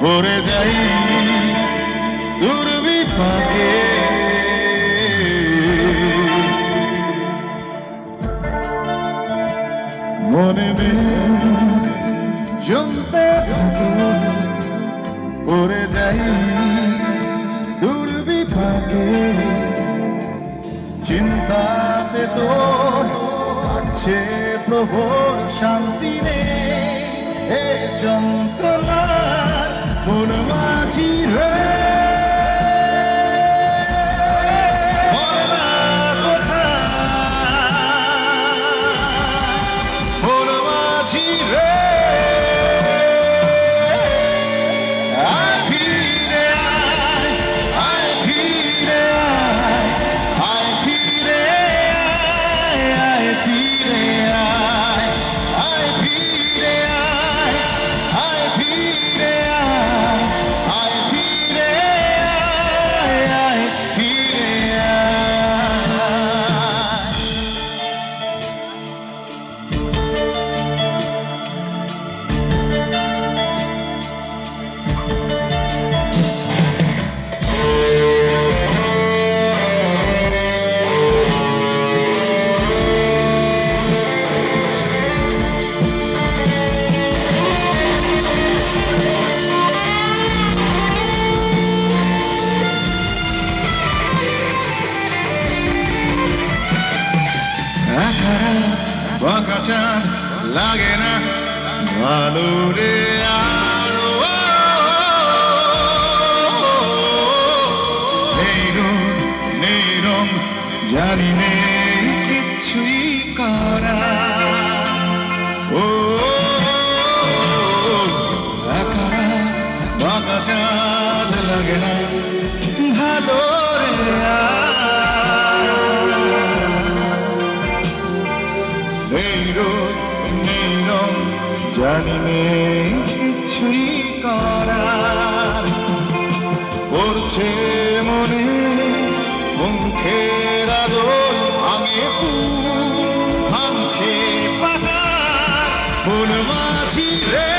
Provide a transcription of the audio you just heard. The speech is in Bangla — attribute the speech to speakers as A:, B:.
A: পড়ে যাই দুর্বিপাকে, মনে জমতে থাকে, পড়ে যাই দুর্বিপাকে, চিন্তাতে তোর কাটছে প্রভুর শান্তি নেই, এ যন্ত্রণা মন মাঝি রে, বাঁকা চাঁদ লাগে না ভালো রে, আরো নেই রোদ নেই রং, জানি নেই কিছুই করা, ও একা বাঁকা চাঁদ লাগে না ভালো রে, নেই রোদ নেই রং, জানি নেই কিছুই করার, পড়ছে মনে মুখের আদর, ভাঙে ফুল ভাঙছে পাতা, ফুল মাঝি রে।